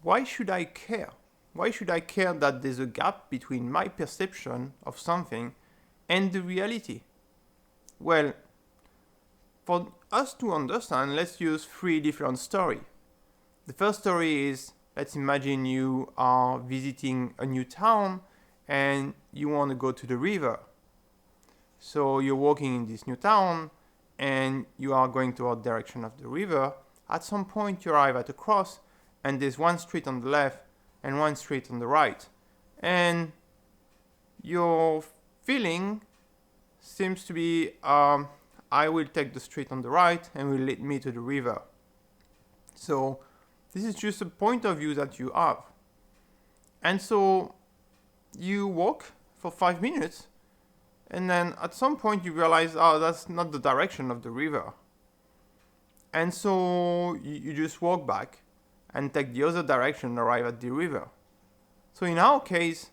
why should I care? Why should I care that there's a gap between my perception of something and the reality? Well, for us to understand, let's use three different stories. The first story is, let's imagine you are visiting a new town and you want to go to the river. So you're walking in this new town and you are going toward the direction of the river. At some point you arrive at a cross and there's one street on the left and one street on the right. And your feeling seems to be, I will take the street on the right and will lead me to the river. So this is just a point of view that you have. And so you walk for 5 minutes and then at some point you realize, oh, that's not the direction of the river. And so you just walk back and take the other direction and arrive at the river. So in our case,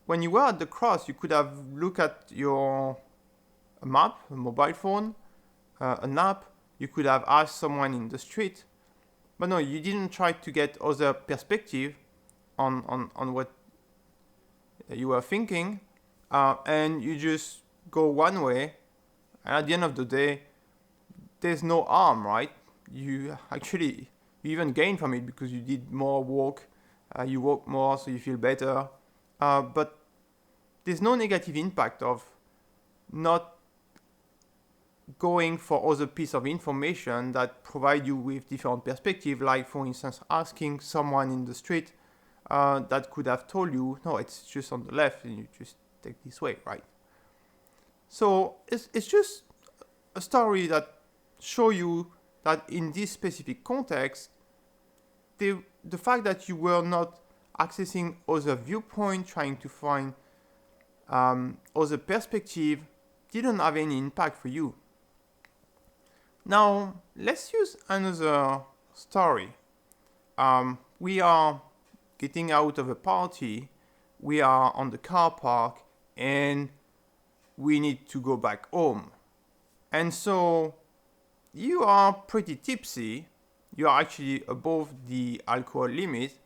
when you were at the cross, you could have looked at your map, a mobile phone, an app. You could have asked someone in the street. But no, you didn't try to get other perspective on what you were thinking. And you just go one way. And at the end of the day, there's no harm, right? You even gain from it because you did more walk. You walk more, so you feel better. But there's no negative impact of not going for other piece of information that provide you with different perspective, like for instance asking someone in the street that could have told you, no, it's just on the left and you just take this way, right? So it's just a story that show you that in this specific context, the fact that you were not accessing other viewpoint, trying to find other perspective, didn't have any impact for you. Now, let's use another story. We are getting out of a party, we are on the car park, and we need to go back home. And so, you are pretty tipsy, you are actually above the alcohol limit,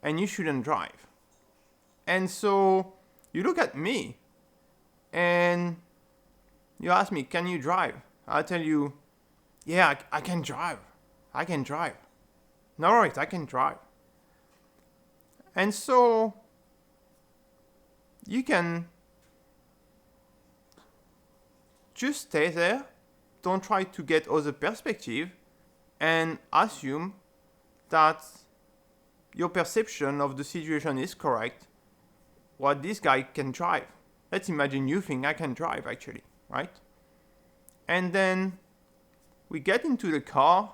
and you shouldn't drive. And so, you look at me, and you ask me, can you drive? I tell you, yeah, I can drive. I can drive. No worries, I can drive. And so, you can just stay there, don't try to get other perspective, and assume that your perception of the situation is correct, what this guy can drive. Let's imagine you think I can drive actually, right? And then we get into the car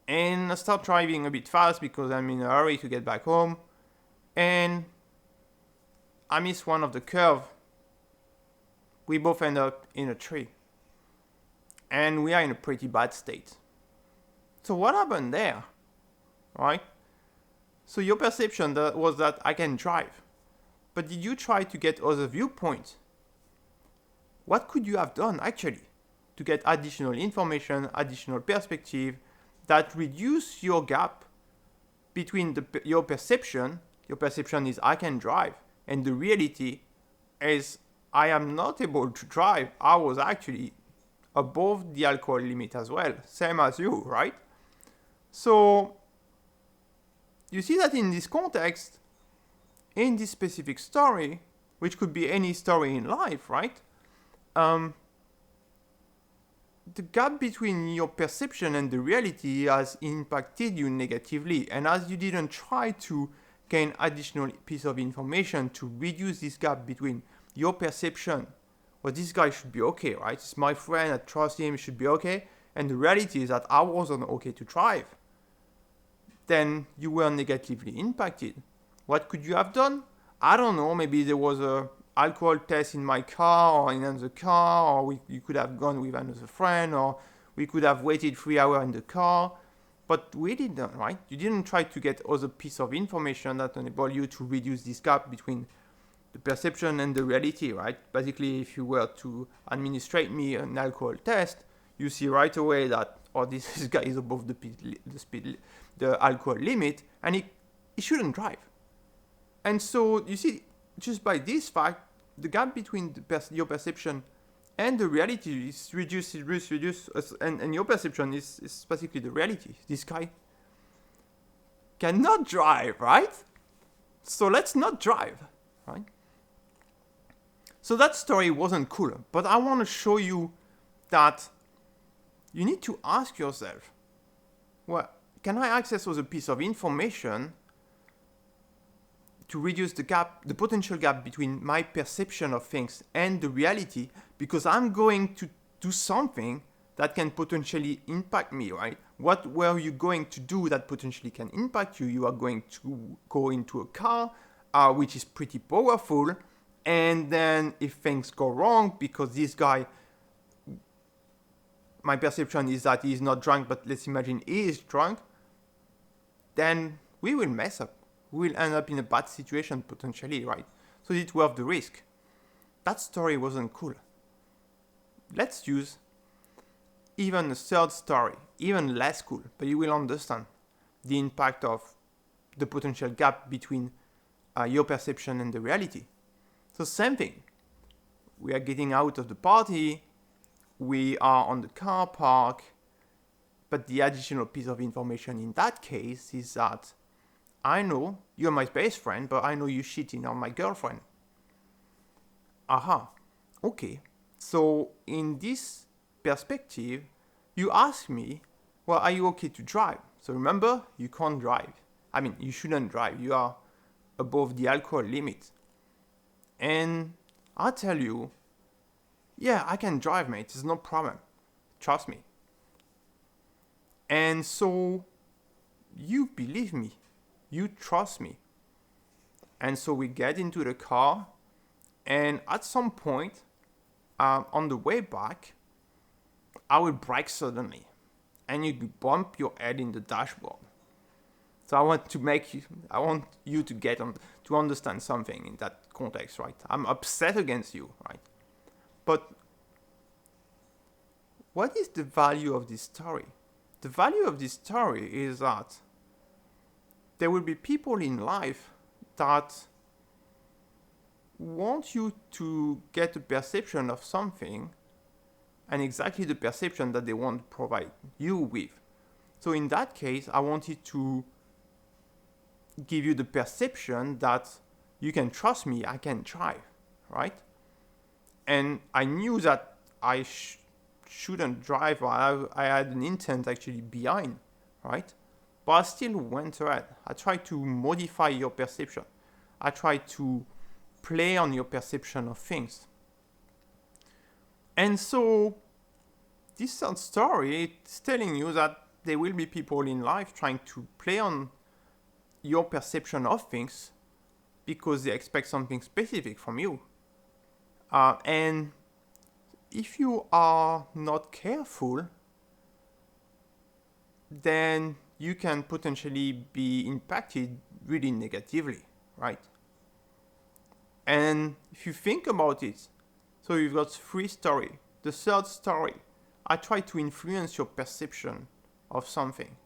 and I start driving a bit fast because I'm in a hurry to get back home. And I miss one of the curve. We both end up in a tree. And we are in a pretty bad state. So what happened there? Right? So your perception was that I can drive. But did you try to get other viewpoints? What could you have done actually to get additional information, additional perspective that reduce your gap between your perception is I can drive, and the reality is I am not able to drive. I was actually above the alcohol limit as well, same as you, right? So you see that in this context, in this specific story, which could be any story in life, right? The gap between your perception and the reality has impacted you negatively, and as you didn't try to gain additional piece of information to reduce this gap between your perception, well, this guy should be okay, right? It's my friend, I trust him, should be okay, and the reality is that I wasn't okay to drive. Then you were negatively impacted. What could you have done? I don't know, maybe there was a alcohol test in my car or in another car, or you could have gone with another friend, or we could have waited 3 hours in the car. But we didn't, right? You didn't try to get other piece of information that enable you to reduce this gap between the perception and the reality, right? Basically, if you were to administrate me an alcohol test, you see right away that, oh, this guy is above the alcohol limit, and it he shouldn't drive. And so you see, just by this fact, the gap between your perception and the reality is reduced, and your perception is basically the reality. This guy cannot drive, right? So let's not drive, right? So that story wasn't cool, but I want to show you that you need to ask yourself, well, can I access a piece of information to reduce the gap, the potential gap between my perception of things and the reality, because I'm going to do something that can potentially impact me, right? What were you going to do that potentially can impact you? You are going to go into a car, which is pretty powerful, and then if things go wrong, because this guy, my perception is that he is not drunk, but let's imagine he is drunk, then we will mess up. We will end up in a bad situation potentially, right? So it's worth the risk. That story wasn't cool. Let's use even a third story, even less cool, but you will understand the impact of the potential gap between your perception and the reality. So same thing. We are getting out of the party, we are on the car park, but the additional piece of information in that case is that I know you're my best friend, but I know you're cheating on my girlfriend. Aha. Okay. So in this perspective, you ask me, well, are you okay to drive? So remember, you can't drive. I mean, you shouldn't drive. You are above the alcohol limit. And I tell you, yeah, I can drive, mate. It's no problem. Trust me. And so you believe me. You trust me. And so we get into the car, and at some point, on the way back, I will brake suddenly, and you bump your head in the dashboard. So I want you to get on, to understand something in that context, right? I'm upset against you, right? But what is the value of this story? The value of this story is that there will be people in life that want you to get a perception of something, and exactly the perception that they want to provide you with. So in that case, I wanted to give you the perception that you can trust me, I can drive, right? And I knew that I shouldn't drive, or I had an intent actually behind, right? But I still went ahead. I tried to modify your perception. I tried to play on your perception of things. And so this third story is telling you that there will be people in life trying to play on your perception of things because they expect something specific from you. And if you are not careful, then you can potentially be impacted really negatively, right? And if you think about it, so you've got three stories. The third story, I try to influence your perception of something.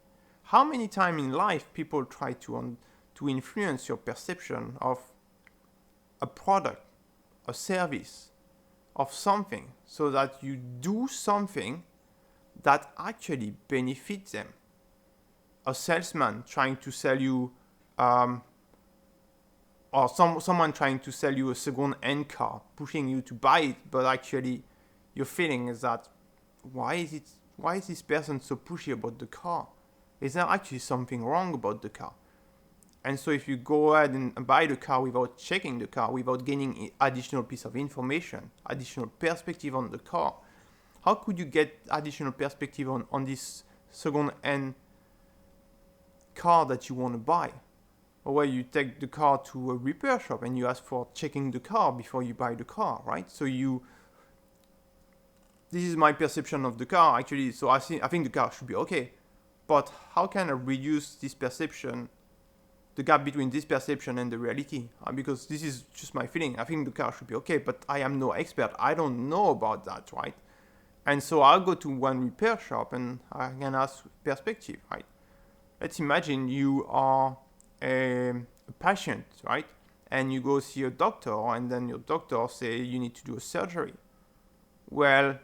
How many times in life people try to influence your perception of a product, a service, of something, so that you do something that actually benefits them? A salesman trying to sell you, or someone trying to sell you a second-hand car, pushing you to buy it, but actually your feeling is that, why is this person so pushy about the car? Is there actually something wrong about the car? And so if you go ahead and buy the car without checking the car, without gaining additional piece of information, additional perspective on the car, how could you get additional perspective on this second-hand car that you want to buy? Or where you take the car to a repair shop and you ask for checking the car before you buy the car, right? So this is my perception of the car actually, so I think the car should be okay. But how can I reduce this perception, the gap between this perception and the reality? Because this is just my feeling. I think the car should be okay, but I am no expert. I don't know about that, right? And so I'll go to one repair shop and I can ask perspective, right? Let's imagine you are a patient, right? And you go see a doctor, and then your doctor say you need to do a surgery. Well,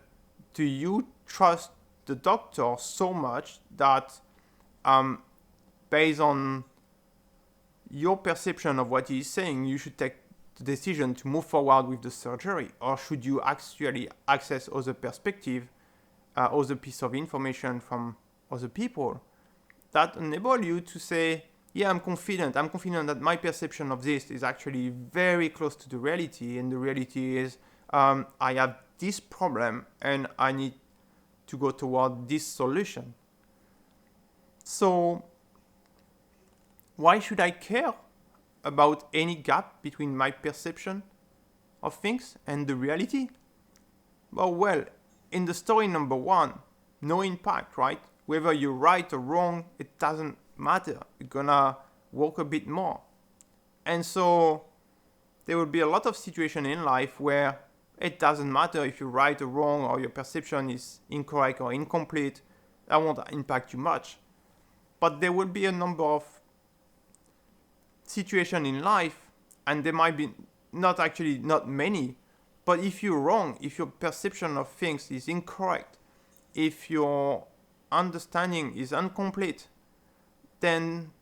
do you trust the doctor so much that, based on your perception of what he's saying, you should take the decision to move forward with the surgery, or should you actually access other perspective, other piece of information from other people that enable you to say, yeah, I'm confident that my perception of this is actually very close to the reality, and the reality is I have this problem and I need to go toward this solution. So why should I care about any gap between my perception of things and the reality? Well, in the story number one, no impact, right? Whether you're right or wrong, it doesn't matter. You're gonna work a bit more. And so there will be a lot of situations in life where it doesn't matter if you're right or wrong, or your perception is incorrect or incomplete. That won't impact you much. But there will be a number of situations in life, and there might be not many, but if you're wrong, if your perception of things is incorrect, if your understanding is incomplete, then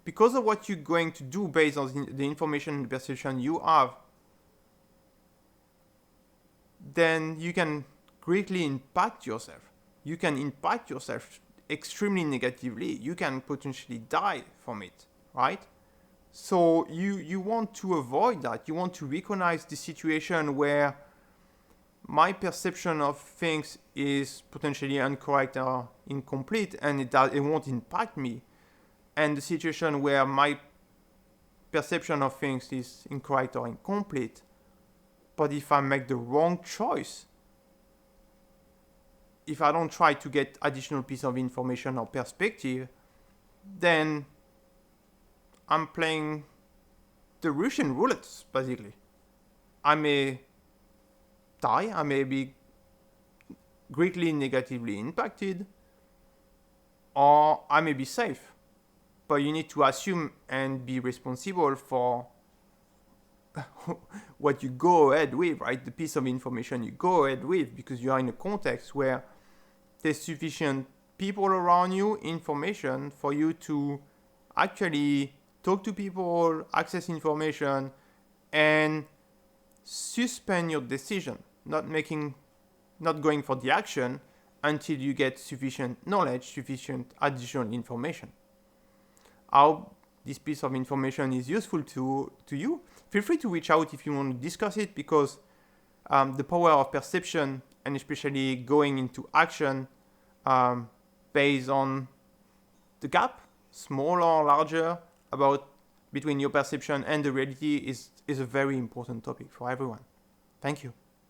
because of what you're going to do based on the information and perception you have, then you can greatly impact yourself. You can impact yourself extremely negatively. You can potentially die from it, right? So you want to avoid that. You want to recognize the situation where my perception of things is potentially incorrect or incomplete, and it won't impact me. And the situation where my perception of things is incorrect or incomplete, but if I make the wrong choice, if I don't try to get additional piece of information or perspective, then I'm playing the Russian roulette, basically. I may die, I may be greatly negatively impacted, or I may be safe. But you need to assume and be responsible for what you go ahead with, right? The piece of information you go ahead with, because you are in a context where there's sufficient people around you, information for you to actually talk to people, access information, and suspend your decision, not going for the action until you get sufficient knowledge, sufficient additional information. I hope this piece of information is useful to you. Feel free to reach out if you want to discuss it, because the power of perception, and especially going into action based on the gap, small or larger, between your perception and the reality is a very important topic for everyone. Thank you.